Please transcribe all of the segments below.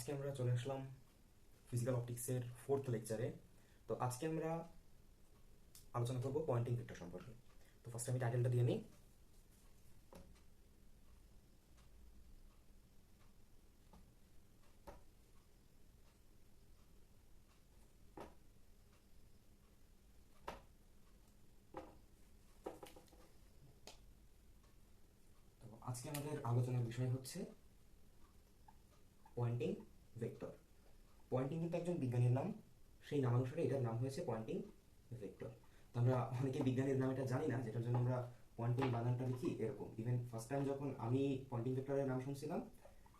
আজকে আমরা চলে আসলাম ফিজিক্যাল অপটিক্সের 4th লেকচারে। তো আজকে আমরা আলোচনা করব পয়েন্টিং ভেক্টর সম্পর্কে। তো ফার্স্টে আমি টাইটেলটা দিয়ে নিই। তো আজকে আমাদের আলোচনার বিষয় হচ্ছে পয়েন্টিং ভেক্টর। পয়েন্টিং কিন্তু একজন বিজ্ঞানীর নাম, সেই নামানুসারে এটার নাম হয়েছে পয়েন্টিং ভেক্টর। তো আমরা অনেকে বিজ্ঞানীর নাম এটা জানি না, যেটার জন্য আমরা পয়েন্টিং বানানটা লিখি এরকম। ইভেন ফার্স্ট টাইম যখন আমি পয়েন্টিং ভেক্টরের নাম শুনছিলাম,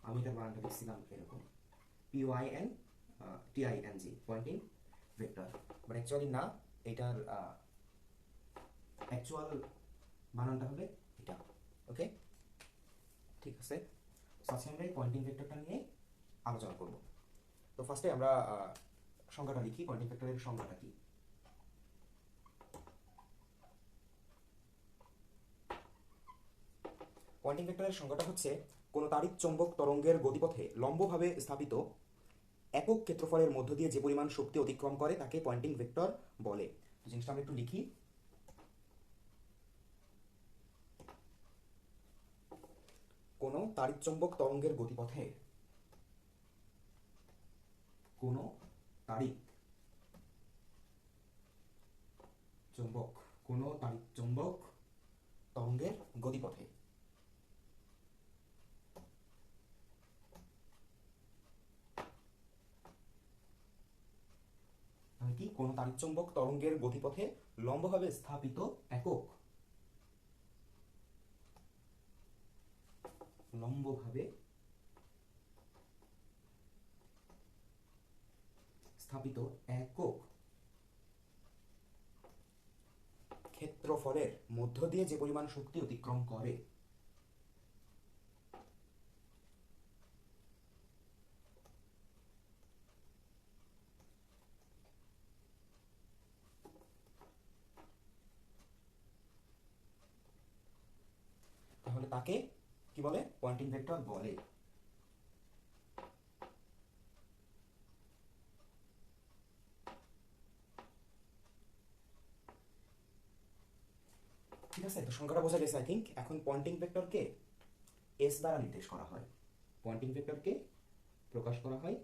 আমি এটার বানানটা লিখছিলাম এরকম, POINTING, pointing vector. But actually না, এটার অ্যাকচুয়াল বানানটা হবে এটা। ওকে, ঠিক আছে। আজকে আমরা এই পয়েন্টিং ভেক্টরটা নিয়ে আলোচনা করব। তো ফার্স্টে আমরা সংজ্ঞাটা লিখি, পয়েন্টিং ভেক্টরের সংজ্ঞাটা কি। পয়েন্টিং ভেক্টরের সংজ্ঞাটা হচ্ছে কোনো তাড়িৎ চৌম্বক তরঙ্গের গতিপথে লম্বভাবে স্থাপিত একক ক্ষেত্রফলের মধ্য দিয়ে যে পরিমাণ শক্তি অতিক্রম করে তাকে পয়েন্টিং ভেক্টর বলে। তো জিনিসটা আমরা একটু লিখি। কোনো তাড়িৎচৌম্বক তরঙ্গের গতিপথে, কোনো তাড়িৎ চৌম্বক, কোনো তাড়িৎ চৌম্বক তরঙ্গের গতিপথে কি কোনো তাড়িৎচৌম্বক তরঙ্গের গতিপথে লম্বভাবে স্থাপিত একক, লম্বভাবে স্থাপিত একক ক্ষেত্রফলের মধ্য দিয়ে যে পরিমাণ শক্তি অতিক্রম করে তাহলে তাকে কি বলে? পয়েন্টিং ভেক্টর বলে। ঠিক আছে, তো সংখ্যাটা বোঝা গেছে আই থিঙ্ক। এখন পয়েন্টিং ভেক্টরকে এস দ্বারা নির্দেশ করা হয়, পয়েন্টিং ভেক্টরকে প্রকাশ করা হয়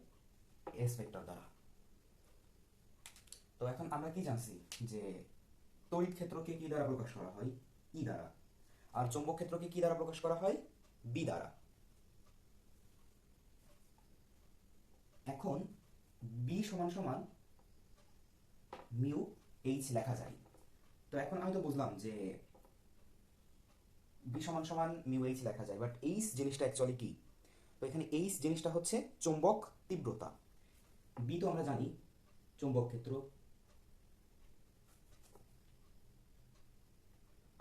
এস ভেক্টর দ্বারা। তো এখন আমরা কি জানছি যে তড়িৎ ক্ষেত্রকে কি দ্বারা প্রকাশ করা হয়? ই দ্বারা। আর চৌম্বক ক্ষেত্রকে কি দ্বারা প্রকাশ করা হয়? বি দ্বারা। এখন বি সমান সমান মিউ এইচ লেখা যায়। তো এখন আমি তো বুঝলাম যে বি সমান সমান মিউ এইচ লেখা যায়, বাট এইচ জিনিসটা অ্যাকচুয়ালি কি? তো এখানে এইচ জিনিসটা হচ্ছে চৌম্বক তীব্রতা। বি তো আমরা জানি চৌম্বক ক্ষেত্র,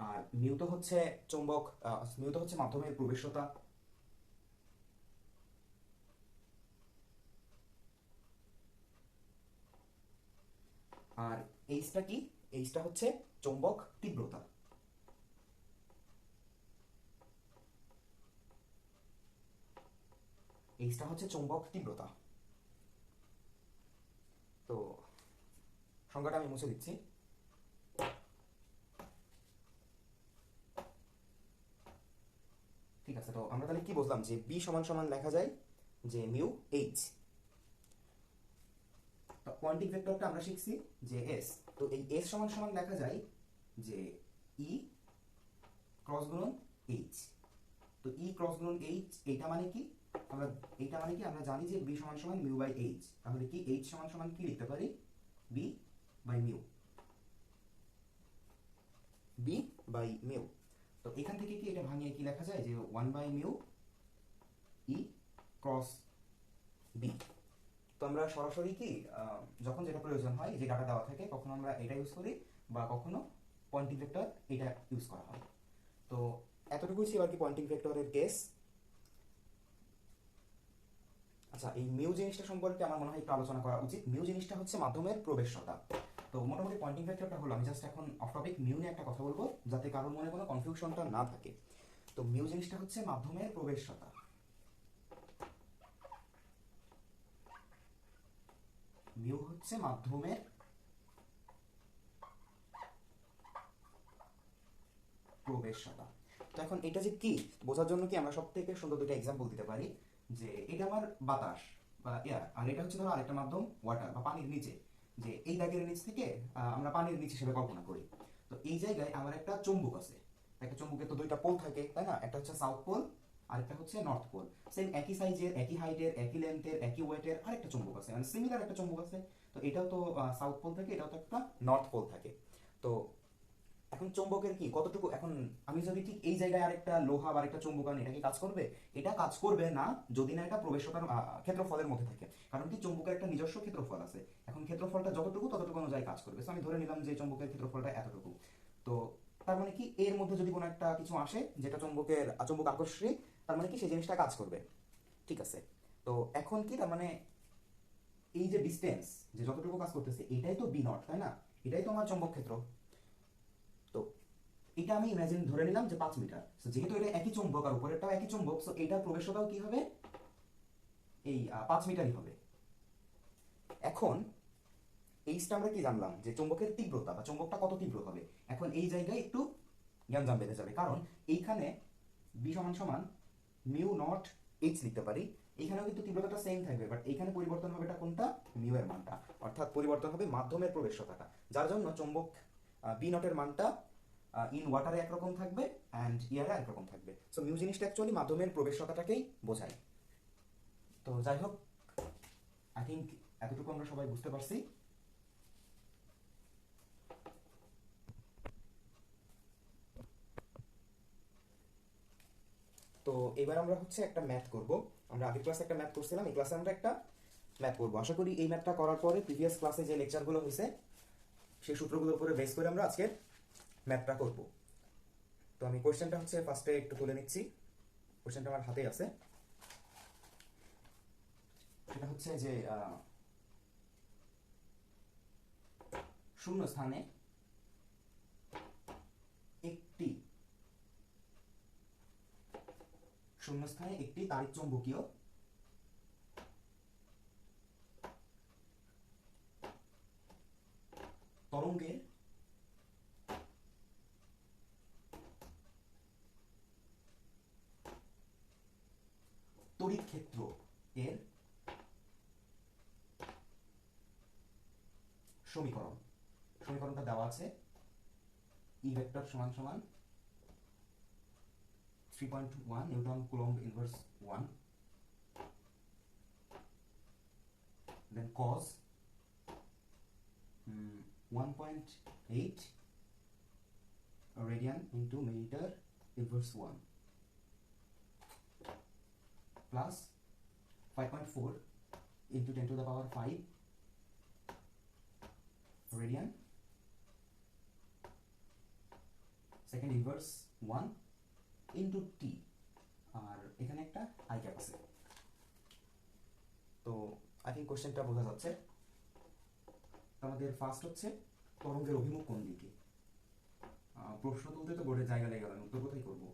আর মিউ তো হচ্ছে চৌম্বক, মিউ তো হচ্ছে মাধ্যমের প্রবেশতা। আর এইচটা কি? এইচটা হচ্ছে চৌম্বক তীব্রতা। এইচটা হচ্ছে চৌম্বক তীব্রতা। তো সংজ্ঞাটা আমি মুছে দিচ্ছি। ঠিক আছে, তো আমরা তাহলে কি বুঝলাম যে বি সমান সমান লেখা যায় যে মিউ এইচ। পয়েন্টিং ভেক্টরটা আমরা শিখছি যে এস। তো এই এস সমান সমান লেখা যায় যে ই ক্রস গুণন এইচ। তো ই ক্রস গুণন এইচ, এইটা মানে কি? আমরা এইটা মানে কি আমরা জানি যে বি সমান সমান মিউ বাই এইচ। তাহলে কি এইচ সমান সমান কি লিখতে পারি? B by mu, B by mu. তো এখান থেকে কি এটা ভাঙিয়ে কি লেখা যায় যে 1/মিউ ই ক্রস বি। তো আমরা সরাসরি কি যখন যেটা প্রয়োজন হয়, যে ডাটা দেওয়া থাকে, কখনো আমরা এটা ইউজ করি বা কখনো পয়েন্টিং ভেক্টর এটা ইউজ করা হয়। তো এতটুকুই ছিল আর কি পয়েন্টিং ভেক্টরের কেস। আচ্ছা, এই মিউ জিনিসটা সম্পর্কে আমার মনে হয় একটু আলোচনা করা উচিত। মিউ জিনিসটা হচ্ছে মাধ্যমের প্রবেশতা। তো মোটামুটি পয়েন্টিং ভেক্টরটা হলো, আমি জাস্ট এখন অফ টপিক মিউ নিয়ে একটা কথা বলবো যাতে কারোর মনে কোনো কনফিউশনটা না থাকে। তো মিউ জিনিসটা হচ্ছে মাধ্যমের প্রবেশতা। মিউ হচ্ছে মাধ্যমের প্রবেশতা। তো এখন এটা যে কি বোঝার জন্য কি আমরা সব থেকে সুন্দর দুটো এক্সাম্পল দিতে পারি, যে এটা আমার বাতাস বা এয়ার, আর এটা হচ্ছে ধরো আরেকটা মাধ্যম ওয়াটার বা পানির নিচে, যে এই দাগের নিচ থেকে আমরা পানির নিচ হিসেবে কল্পনা করি। তো এই জায়গায় আমার একটা চুম্বক আছে, একটা চুম্বকের তো দুইটা পোল থাকে তাই না, একটা হচ্ছে সাউথ পোল আর একটা হচ্ছে নর্থ পোল। সেম একই সাইজের, একই হাইটের, একই লেন্থের, একই ওয়েটের আরেকটা চুম্বক আছে, মানে সিমিলার একটা চুম্বক আছে। তো এটাও তো সাউথ পোল থাকে, এটাও তো একটা নর্থ পোল থাকে। তো এখন চুম্বকের কি কতটুকু, এখন আমি যদি ঠিক এই জায়গায় আরেকটা লোহা বা আরেকটা চুম্বক আনি, এটা কি কাজ করবে? এটা কাজ করবে না যদি না এটা প্রবেশতার ক্ষেত্রফলের মধ্যে থাকে। কারণ কি চুম্বকের একটা নিজস্ব ক্ষেত্রফল আছে, এখন ক্ষেত্রফলটা যতটুকু ততটুকু অনুযায়ী কাজ করবে। So আমি ধরে নিলাম যে চুম্বকের ক্ষেত্রফলটা এতটুকু। তো তার মানে কি এর মধ্যে যদি কোনো একটা কিছু আসে যেটা চুম্বক আকর্ষী, তার মানে কি সেই জিনিসটা কাজ করবে। ঠিক আছে, তো এখন কি তার মানে এই যে ডিস্টেন্স, যে যতটুকু কাজ করতেছে এটাই তো বি নট তাই না, এটাই তো আমার চুম্বক ক্ষেত্র। তো এটা আমি ইমাজিন ধরে নিলাম যে 5 মিটার। সো যেহেতু এটা একই চুম্বক আর উপরেরটাও একই চুম্বক, সো এটার প্রবেশতাও কি হবে, এই 5 মিটারই হবে। এখন এইটা আমরা কি জানলাম যে চুম্বকের তীব্রতা বা চুম্বকটা কত তীব্র হবে। এখন এই জায়গায় একটু জ্ঞানজাম বেঁধে যাবে, কারণ এইখানে বি সমান সমান মিউ নট এইচ লিখতে পারি, এইখানেও কিন্তু তীব্রতাটা সেম থাকবে, বাট এইখানে পরিবর্তন হবে এটা কোনটা, মিউ এর মানটা, অর্থাৎ পরিবর্তন হবে মাধ্যমের প্রবেশতাটা, যার জন্য চুম্বক বি নটের মানটা ইন ওয়াটারে একরকম থাকবে অ্যান্ড ইয়ারে একরকম থাকবে। সো মিউ জিনিসটা অ্যাকচুয়ালি মাধ্যমের প্রবেশতাটাকেই বোঝায়। তো যাই হোক, আই থিঙ্ক এতটুকু আমরা সবাই বুঝতে পারছি। তো এবার আমরা হচ্ছে একটা ম্যাথ করব। আমরা আগের ক্লাসে একটা ম্যাথ করছিলাম, এই ক্লাসে আমরা একটা ম্যাথ করব। আশা করি এই ম্যাথটা করার পরে প্রিভিয়াস ক্লাসে যে লেকচারগুলো হয়েছে সেই সূত্রগুলোর উপরে বেস করে আমরা আজকের ম্যাথটা করব। তো আমি কোয়েশ্চেনটা হচ্ছে ফার্স্টে একটু তুলে নিচ্ছি, কোয়েশ্চেনটা আমার হাতে আছে। সেটা হচ্ছে যে শূন্য স্থানে একটি তাড়িৎচুম্বকীয় তরঙ্গের তড়িৎ ক্ষেত্র এর সমীকরণটা দেওয়া আছে। ই ভেক্টর সমান সমান 3.1 Newton coulomb inverse 1, then cos 1.8 radian into meter inverse 1 plus 5.4 into 10 to the power 5 radian second inverse 1 into t, আর এখানে একটা আই ক্যাপ আছে। তো আই থিঙ্ক কোশ্চেনটা বোঝা যাচ্ছে। আমাদের ফার্স্ট হচ্ছে তরঙ্গের অভিমুখ কোন দিকে। প্রশ্ন তুলতে তো বোর্ডে জায়গা লেগে গেল, উত্তর কোথায় করবো।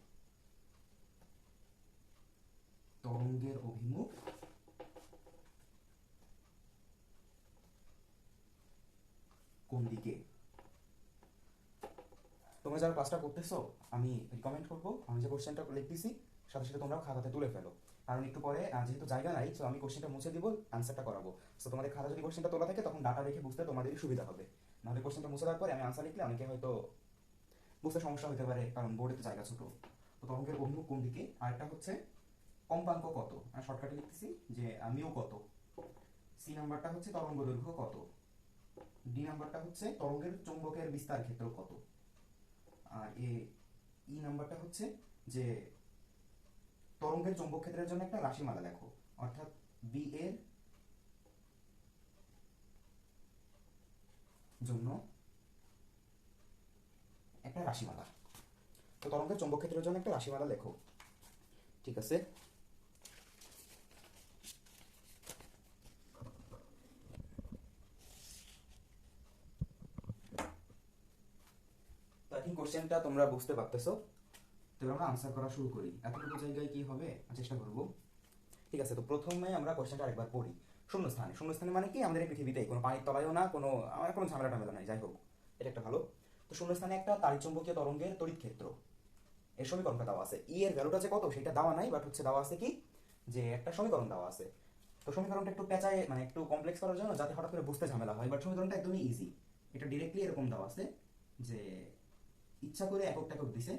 তরঙ্গের অভিমুখ কোন দিকে। তোমরা যারা ক্লাসটা করতেছো আমি রিকমেন্ড করবো, আমি যে কোশ্চেনটা লিখতেছি সাথে সাথে তোমরা খাতাতে তুলে ফেলো, কারণ একটু পরে যেহেতু জায়গা নাই, তো আমি কোশ্চেনটা মুছে দিব, অ্যান্সারটা করাবো। তো তোমাদের খাতা যদি কোশ্চেনটা তোলা থাকে তখন ডাটা দেখে বুঝতে তোমাদেরই সুবিধা হবে, নাহলে কোশ্চেনটা মুছে দেওয়ার পরে আমি আনসার লিখলে অনেকে হয়তো বুঝতে সমস্যা হতে পারে, কারণ বোর্ডে তো জায়গা ছোট। তো তরঙ্গের অভিমুখ কোন দিকে, আরেকটা হচ্ছে কম্পাঙ্ক কত, আমি শর্টকাটে লিখতেছি যে মিউ কত, সি নাম্বারটা হচ্ছে তরঙ্গ দৈর্ঘ্য কত, ডি নাম্বারটা হচ্ছে তরঙ্গের চুম্বকের বিস্তার ক্ষেত্র কত, আর ই নাম্বারটা হচ্ছে যে তরঙ্গের চৌম্বক ক্ষেত্রের জন্য একটা রাশিমালা লেখো, অর্থাৎ বি এর জন্য একটা রাশিমালা। তো তরঙ্গের চৌম্বক ক্ষেত্রের জন্য একটা রাশিমালা লেখো। ঠিক আছে, তো আই থিঙ্ক কোশ্চেনটা তোমরা বুঝতে পারতেছো। তো আমরা আনসার করা শুরু করি। এতটুকু জায়গায় কি হবে চেষ্টা করব। ঠিক আছে, তো প্রথমে আমরা কোশ্চেনটা আরেকবার পড়ি। শূন্যস্থানে। শূন্যস্থানে মানে কি, আমাদের এই পৃথিবীতে কোনো পানির তলায়ও না, কোনো আমার কোনো ঝামেলা টামেলা নাই, যাই হোক এটা একটা ভালো। তো শূন্যস্থানে একটা তাড়িৎচুম্বকীয় তরঙ্গের তড়িৎ ক্ষেত্র, এর সমীকরণটা দেওয়া আছে। ই এর ভ্যালুটা যে কত সেটা দেওয়া নাই, বাট হচ্ছে দেওয়া আছে কি, যে একটা সমীকরণ দেওয়া আছে। তো সমীকরণটা একটু পেঁচায়, মানে একটু কমপ্লেক্স করার জন্য, যাতে হঠাৎ করে বুঝতে ঝামেলা হয়, বাট সমীকরণটা একদমই ইজি। এটা ডিরেক্টলি এরকম দেওয়া আছে যে ইচ্ছা করে একক টাকক দিছে,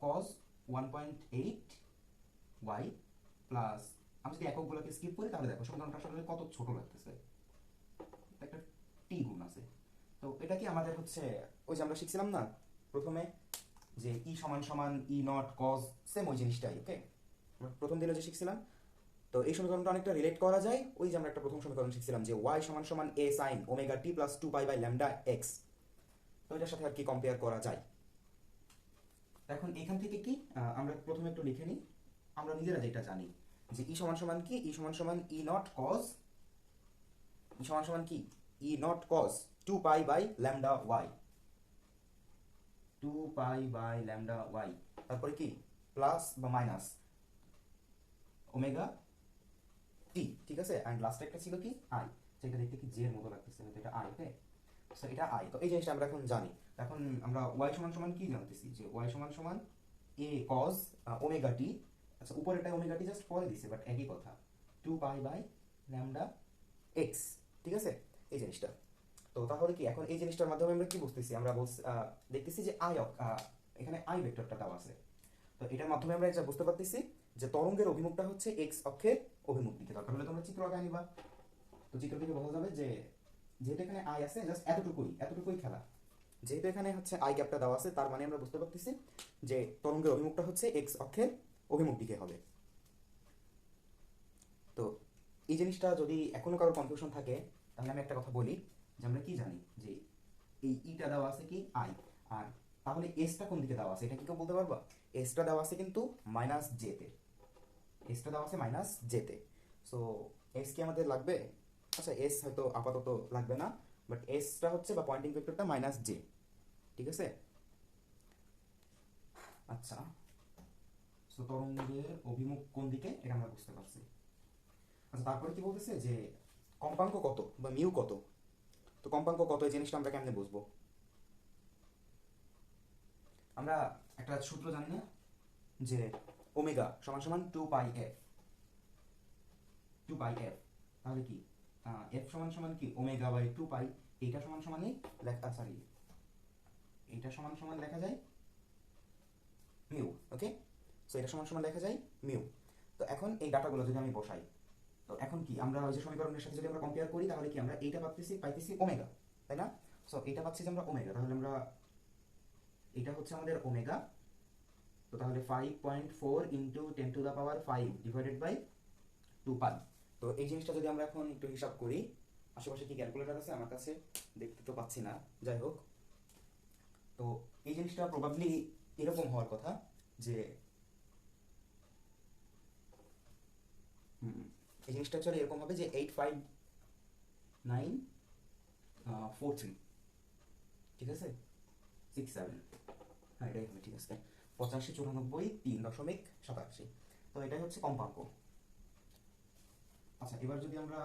cos 1.8 y প্লাস, আমি যদি এককগুলোকে স্কিপ করি তাহলে দেখো সমীকরণটা আসলে কত ছোট লাগতেছে, একটা টি গুণ আছে। তো এটা কি আমাদের হচ্ছে ওই যে আমরা শিখছিলাম না প্রথমে, যে ই সমান সমান ই নট কজ, সেম ওই জিনিসটাই। ওকে, প্রথম দিনে যে শিখছিলাম, তো এই সমীকরণটা অনেকটা রিলেট করা যায় ওই যে আমরা একটা প্রথম সমীকরণ শিখছিলাম যে y সমান সমান a sin omega t plus 2 pi by lambda x. তো এটার সাথে আর কি কম্পেয়ার করা যায়। এখন এখান থেকে কি আমরা প্রথমে একটু লিখে নিই, আমরা নিজেরা যেটা জানি যে ই সমান সমান কি, ই সমান সমান ই নট কজ, ই সমান সমান কি, E naught cos 2 pi by lambda y, 2 pi by lambda y, তারপরে কি প্লাস বা মাইনাস ওমেগা টি, ঠিক আছে। অ্যান্ড লাস্টে একটা ছিল কি আই, যেটা দেখতে কি জে এর মতো লাগতেছে, তো এটা আই। ওকে, সো এটা আই। তো এই জিনিসটা আমরা এখন জানি। এখন আমরা ওয়াই সমান সমান কি জানতেছি, যে ওয়াই সমান সমান এ কজ ওমেগা টি, আচ্ছা উপরেরটা ওমেগা টি জাস্ট পরে দিছে, বাট একই কথা, 2 পাই বাই ল্যামডা এক্স, ঠিক আছে এই জিনিসটা। তো তাহলে কি এখন এই জিনিসটার মাধ্যমে আমরা কি বুঝতেছি, আমরা দেখতেছি যে আই এখানে আই ভেক্টরটা দেওয়া আছে। তো এটার মাধ্যমে আমরা এটা বুঝতে পারতেছি যে তরঙ্গের অভিমুখটা হচ্ছে এক্স অক্ষের অভিমুখ দিকে। দরকার হলে তোমরা চিত্র আঁকা নিবা, তো চিত্র থেকে বোঝা যাবে যে যেহেতু এখানে আই আছে, জাস্ট এতটুকুই খেলা। যেহেতু এখানে হচ্ছে আই গ্যাপটা দেওয়া আছে, তার মানে আমরা বুঝতে পারতেছি যে তরঙ্গের অভিমুখটা হচ্ছে এক্স অক্ষের অভিমুখ দিকে হবে। তো এই জিনিসটা যদি এখনো কারোর কনফিউশন থাকে, তাহলে আমি একটা কথা বলি, যে আমরা কি জানি যে এই ইটা দেওয়া আছে কি আই, আর তাহলে এসটা কোন দিকে দেওয়া আছে, এটা কি কেউ বলতে পারবা? এসটা দেওয়া আছে কিন্তু মাইনাস জেতে, এসটা দেওয়া আছে মাইনাস জেতে। সো এস কি আমাদের লাগবে? আচ্ছা এস হয়তো আপাতত লাগবে না, বাট এসটা হচ্ছে বা পয়েন্টিং ভেক্টরটা মাইনাস জে, ঠিক আছে। আচ্ছা, সো তরঙ্গের অভিমুখ কোন দিকে এটা আমরা বুঝতে পারছি। আচ্ছা তারপরে কি বলতেছে যে কম্পাঙ্ক কত বা মিউ কত। তো কম্পাঙ্ক কত এই জিনিসটা আমরা কেমনে বুঝবো? আমরা একটা সূত্র জানি না, যে ওমেগা সমান সমান 2 পাই এফ, 2 পাই এফ, তাহলে কি এফ সমান সমান কি ওমেগা বাই 2 পাই, এইটা সমান সমানই লেখা, সরি এইটা সমান সমান লেখা যায় মিউ। ওকে, সো এটা সমান সমান লেখা যায় মিউ। তো এখন এই ডাটাগুলো যদি আমি বসাই, তো এখন কি আমরা ওই যে সমীকরণের সাথে যদি আমরা কম্পেয়ার করি, তাহলে কি আমরা এইটা পাইতেছি ওমেগা, তাই না? সো এইটা পাচ্ছি যে আমরা ওমেগা, তাহলে আমরা এটা হচ্ছে আমাদের ওমেগা। তো তাহলে 5.4 ইন্টু 10⁵ ডিভাইডেড বাই 2 পাই। তো এই জিনিসটা যদি আমরা এখন একটু হিসাব করি, আশেপাশে কি ক্যালকুলেটর আছে আমার কাছে, দেখতে তো পাচ্ছি না, যাই হোক। তো এই জিনিসটা প্রবাবলি এরকম হওয়ার কথা যে এই জিনিসটা অ্যাকচুয়ালি এরকম হবে যে 85943, ঠিক আছে 67, হ্যাঁ এটাই হবে, ঠিক আছে 85 94 3.87। তো এটাই হচ্ছে কম্পাঙ্ক। আচ্ছা এবার যদি আমরা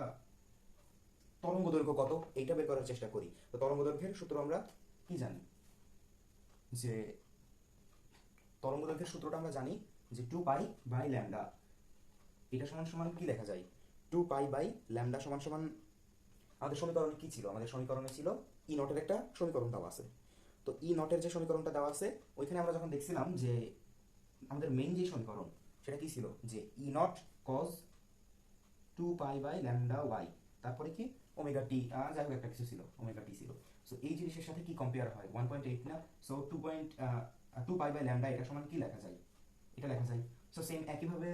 তরঙ্গ দৈর্ঘ্য কত এইটা বের করার চেষ্টা করি, তো তরঙ্গ দৈর্ঘ্যের সূত্র আমরা কি জানি, যে তরঙ্গ দৈর্ঘ্যের সূত্রটা আমরা জানি যে 2 পাই বাই ল্যামডা, এটা সমান সমান কি লেখা যায়, 2 পাই বাই ল্যামডা সমান সমান, আমাদের সমীকরণ কি ছিল, আমাদের সমীকরণে ছিল ই নটের একটা সমীকরণ দেওয়া আছে। তো ই নটের যে সমীকরণটা দেওয়া আছে, ওইখানে আমরা যখন দেখছিলাম যে আমাদের মেইন যে সমীকরণ সেটা কি ছিল, যে E naught cos 2 pi by lambda y, তারপরে কি ওমেগা টি, যাই হোক একটা কিছু ছিল, ওমেগা টি ছিল। সো এই জিনিসের সাথে কি কম্পেয়ার হয় 1.8 না, সো 2 পাই বাই ল্যামডা এটা সমান কি লেখা যায়, এটা লেখা যায়। সো সেম একইভাবে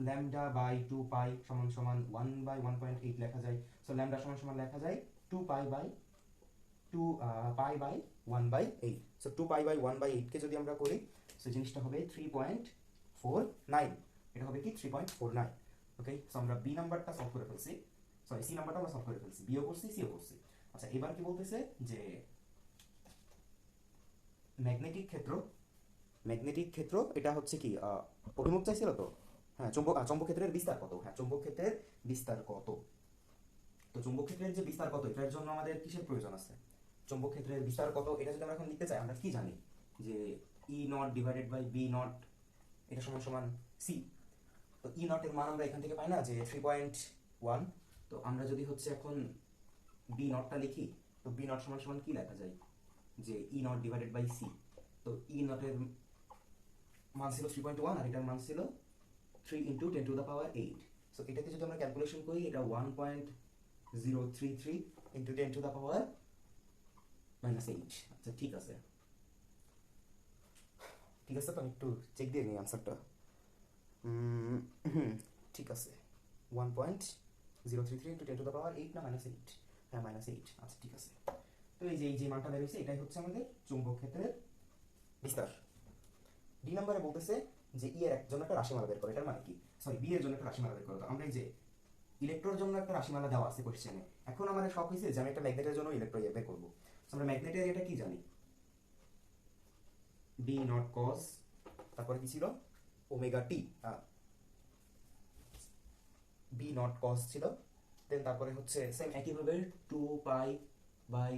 ল্যামডা বাই 2 পাই সমান সমান 1 বাই 1.8 লেখা যায়। সো ল্যামডা সমান সমান লেখা যায় 2 pi by 2 pi by 1 by 8। So 2 pi by 1 by 8 কে যদি আমরা করি, সো জিনিসটা হবে 3.49, এটা হবে কি 3.49। ওকে, সো আমরা বি নাম্বারটা সলভ করে ফেলছি, সরি সি নাম্বারটা আমরা সলভ করে ফেলছি, বিও করছি সিও করছি। আচ্ছা এবার কি বলতেছে যে ম্যাগনেটিক ক্ষেত্র, ম্যাগনেটিক ক্ষেত্র এটা হচ্ছে কি অভিমুখ চাইছিল তো, হ্যাঁ, চৌম্বক ক্ষেত্রের বিস্তার কত? হ্যাঁ, চৌম্বক ক্ষেত্রের বিস্তার কত? তো চৌম্বক ক্ষেত্রের যে বিস্তার কত, এটার জন্য আমাদের কিসের প্রয়োজন আছে? চৌম্বক ক্ষেত্রের বিস্তার কত এটা যদি আমরা এখন লিখতে চাই, আমরা কি জানি যে E naught divided by B naught এটা সমান সমান সি। তো ই নট এর মান আমরা এখান থেকে পাই না যে 3.1। তো আমরা যদি হচ্ছে এখন বি নটটা লিখি, তো বি নট সমান সমান কি লেখা যায় যে E naught divided by C. তো ই নটের মান ছিল 3.1 আর এটার মান ছিল 3 ইন্টু 10⁸8। সো এটাকে যদি আমরা ক্যালকুলেশন করি, এটা 1.033 ইন্টু 10⁻⁻8। আচ্ছা ঠিক আছে, ঠিক আছে। তো আমি একটু চেক দিয়ে নিই আনসারটা। ঠিক আছে, 1.033 ইন্টু 10⁻8 না -8? হ্যাঁ, -8। আচ্ছা ঠিক আছে। তো এই যে মানটা বের হয়েছে, এটাই হচ্ছে আমাদের চৌম্বক ক্ষেত্রের বিস্তার। ডি নাম্বারে বলতেছে যে ই এর জন্য একটা রাশিমালা বের করো। এটার মানে কি? সরি, বি এর জন্য একটা রাশিমালা বের করো। তো আমরা এই যে ইলেকট্রোর জন্য একটা রাশিমালা দেওয়া আছে কোশ্চেনে, এখন আমাদের শখ হয়েছে যে আমি একটা ম্যাগনেটের জন্য ইলেকট্রো বের করবো। আমরা ম্যাগনেটের এটা কি জানি? বি নট কস, তারপরে কি ছিল? Omega t. বি নট কস ছিল, দেন তারপরে হচ্ছে সেম একইভাবে 2 পাই বাই